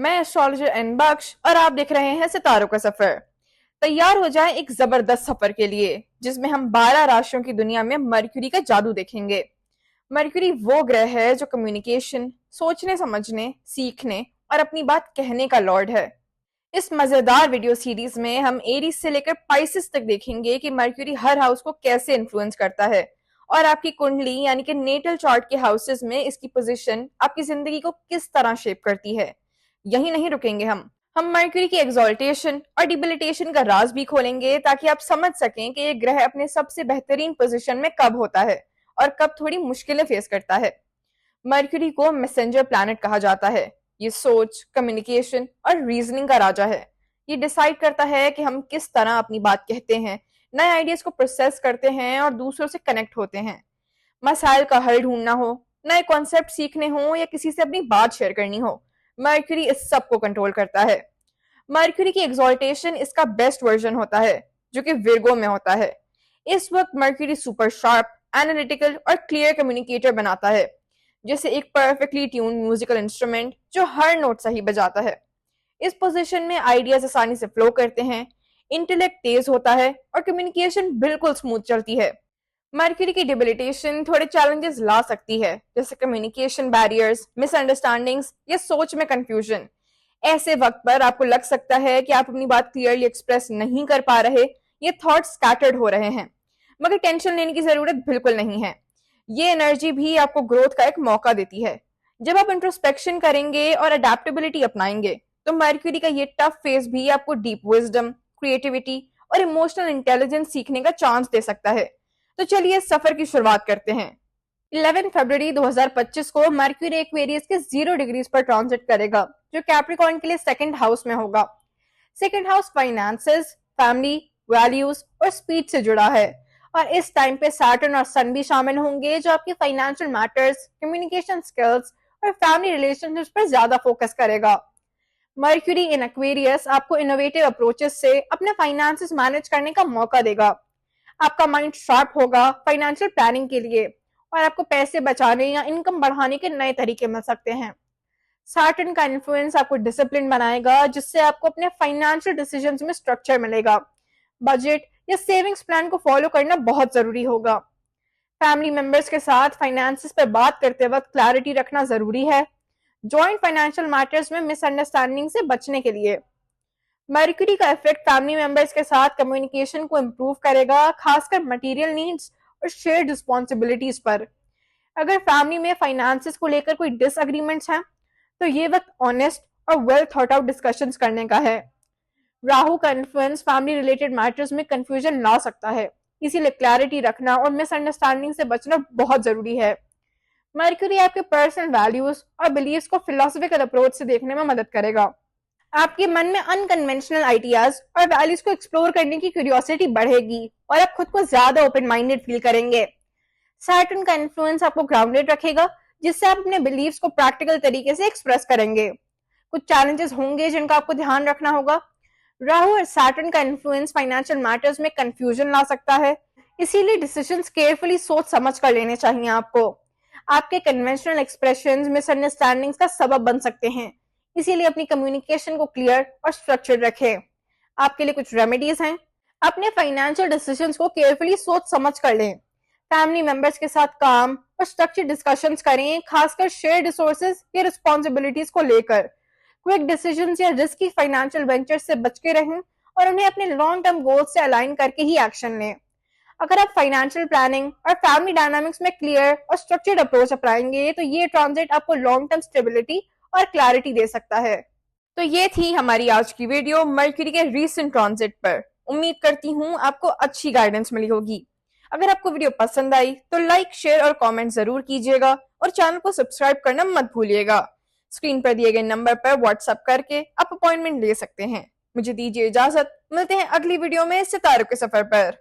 मैं astrologer N बख्श और आप देख रहे हैं सितारों का सफर। तैयार हो जाएं एक जबरदस्त सफर के लिए जिसमें हम 12 राशियों की दुनिया में मरक्यूरी का जादू देखेंगे। मरक्यूरी वो ग्रह है जो कम्युनिकेशन, सोचने समझने, सीखने और अपनी बात कहने का लॉर्ड है। इस मजेदार वीडियो सीरीज में हम एरीज से लेकर पाइसिस तक देखेंगे कि मरक्यूरी हर हाउस को कैसे इन्फ्लुएंस करता है और आपकी कुंडली यानी कि नेटल चार्ट के हाउसेस में इसकी पोजीशन आपकी जिंदगी को किस तरह शेप करती है। यही नहीं रुकेंगे हम मर्क्यूरी की एक्सॉल्टेशन और डिबिलिटेशन का राज भी खोलेंगे ताकि आप समझ सकें कि ये ग्रह अपने सबसे बेहतरीन पोजीशन में कब होता है और कब थोड़ी मुश्किलें फेस करता है। मर्क्यूरी को मैसेंजर प्लैनेट कहा जाता है। ये सोच, कम्युनिकेशन और रीजनिंग का राजा है। ये डिसाइड करता है कि हम किस तरह अपनी बात कहते हैं, नए आइडियाज को प्रोसेस करते हैं और दूसरों से कनेक्ट होते हैं। मसाइल का हल ढूंढना हो, नए कॉन्सेप्ट सीखने हो या किसी से अपनी बात शेयर करनी हो, मर्क्यूरी इस सब को कंट्रोल करता है। मर्क्यूरी की एक्सॉल्टेशन इसका बेस्ट वर्जन होता है जो कि विर्गो में होता है। इस वक्त मर्क्यूरी सुपर शार्प, एनालिटिकल और क्लियर कम्युनिकेटर बनाता है, जैसे एक परफेक्टली ट्यून म्यूजिकल इंस्ट्रूमेंट जो हर नोट सही बजाता है। इस पोजीशन में आइडियाज आसानी से फ्लो करते हैं, इंटेलेक्ट तेज होता है और कम्युनिकेशन बिल्कुल स्मूथ चलती है। मर्क्यूरी की डिबिलिटेशन थोड़े चैलेंजेस ला सकती है, जैसे कम्युनिकेशन बैरियर्स, मिसअंडरस्टैंडिंग्स या सोच में कंफ्यूजन। ऐसे वक्त पर आपको लग सकता है कि आप अपनी बात क्लियरली एक्सप्रेस नहीं कर पा रहे, ये थॉट्स स्कैटर्ड हो रहे हैं, मगर टेंशन लेने की जरूरत बिल्कुल नहीं है। ये एनर्जी भी आपको ग्रोथ का एक मौका देती है। जब आप इंट्रोस्पेक्शन करेंगे और अडेप्टेबिलिटी अपनाएंगे तो मर्क्यूरी का ये टफ फेज भी आपको डीप विजडम, क्रिएटिविटी और इमोशनल इंटेलिजेंस सीखने का चांस दे सकता है। तो चलिए सफर की शुरुआत करते हैं। 11 फरवरी 2025 को मर्क्यूरी एक्वेरियस के 0 डिग्रीज पर ट्रांजिट करेगा, जो कैप्रिकॉर्न के लिए सेकंड हाउस में होगा। Second house finances, family, values और स्पीड से जुड़ा है और इस टाइम पे सैटर्न और सन भी शामिल होंगे जो आपके फाइनेंशियल मैटर्स, कम्युनिकेशन स्किल्स और फैमिली रिलेशनशिप्स पर ज्यादा फोकस करेगा। मर्क्यूरी इन एक्वेरियस आपको इनोवेटिव अप्रोचेस से अपने फाइनेंसेस मैनेज करने का मौका देगा। आपका माइंड शार्प होगा फाइनेंशियल प्लानिंग के लिए और आपको पैसे बचाने या इनकम बढ़ाने के नए तरीके मिल सकते हैं। सैटर्न का इन्फ्लुएंस आपको डिसिप्लिन बनाएगा, जिससे आपको अपने फाइनेंशियल डिसीजंस में स्ट्रक्चर मिलेगा। बजट या सेविंग्स प्लान को फॉलो करना बहुत जरूरी होगा। फैमिली मेंबर्स के साथ फाइनेंसेस पर बात करते वक्त क्लैरिटी रखना जरूरी है, जॉइंट फाइनेंशियल मैटर्स में मिसअंडरस्टैंडिंग से बचने के लिए। मर्क्यूरी का इफेक्ट फैमिली मेंबर्स के साथ कम्युनिकेशन को इम्प्रूव करेगा, खासकर मटेरियल नीड्स और शेयर्ड रिस्पॉन्सिबिलिटीज पर। अगर फैमिली में फाइनेंसेस को लेकर कोई डिसएग्रीमेंट्स हैं तो ये वक्त ऑनेस्ट और वेल थॉट आउट डिस्कशंस करने का है। राहु का इन्फ्लुएंस फैमिली रिलेटेड मैटर्स में कंफ्यूजन ला सकता है, इसीलिए क्लैरिटी रखना और मिसअंडरस्टैंडिंग से बचना बहुत जरूरी है। मर्क्यूरी आपके पर्सनल वैल्यूज और बिलीव्स को फिलोसफिकल अप्रोच से देखने में मदद करेगा। आपके मन में अनकन्वेंशनल आइडियाज और वैल्यूज को एक्सप्लोर करने की क्यूरियोसिटी बढ़ेगी और आप खुद को ज्यादा ओपन माइंडेड फील करेंगे। सैटर्न का इन्फ्लुएंस आपको ग्राउंडेड रखेगा, जिससे आप अपने बिलीव्स को प्रैक्टिकल तरीके से एक्सप्रेस करेंगे। कुछ चैलेंजेस होंगे जिनका आपको ध्यान रखना होगा। राहु और सैटर्न का इन्फ्लुएंस फाइनेंशियल मैटर्स में कंफ्यूजन ला सकता है, इसीलिए डिसीजंस केयरफुली सोच समझ कर लेने चाहिए आपको। आपके कन्वेंशनल एक्सप्रेशंस मिसअंडरस्टैंडिंग्स का सबब बन सकते हैं, इसीलिए अपनी कम्युनिकेशन को क्लियर और स्ट्रक्चर्ड रखें। आपके लिए कुछ रेमेडीज हैं। अपने फाइनेंशियल डिसीजंस को केयरफुली सोच समझ कर लें। फैमिली मेंबर्स के साथ काम और स्ट्रक्चर्ड डिस्कशंस करें, खासकर शेयर रिसोर्सेज या रिस्पॉन्सिबिलिटीज को लेकर। क्विक डिसीजंस या रिस्की फाइनेंशियल वेंचर्स से बच के रहें और उन्हें अपने लॉन्ग टर्म गोल्स से अलाइन करके ही एक्शन लें। अगर आप फाइनेंशियल प्लानिंग और फैमिली डायनामिक्स में क्लियर और स्ट्रक्चर्ड अप्रोच अपनाएंगे तो ये ट्रांजिट आपको लॉन्ग टर्म स्टेबिलिटी और क्लैरिटी दे सकता है। तो ये थी हमारी आज की वीडियो मर्क्यूरी के रीसेंट ट्रांजिट पर। उम्मीद करती हूँ आपको अच्छी गाइडेंस मिली होगी। अगर आपको वीडियो पसंद आई तो लाइक, शेयर और कमेंट जरूर कीजिएगा और चैनल को सब्सक्राइब करना मत भूलिएगा। स्क्रीन पर दिए गए नंबर पर व्हाट्सएप करके आप अपॉइंटमेंट ले सकते हैं। मुझे दीजिए इजाजत, मिलते हैं अगली वीडियो में सितारों के सफर पर।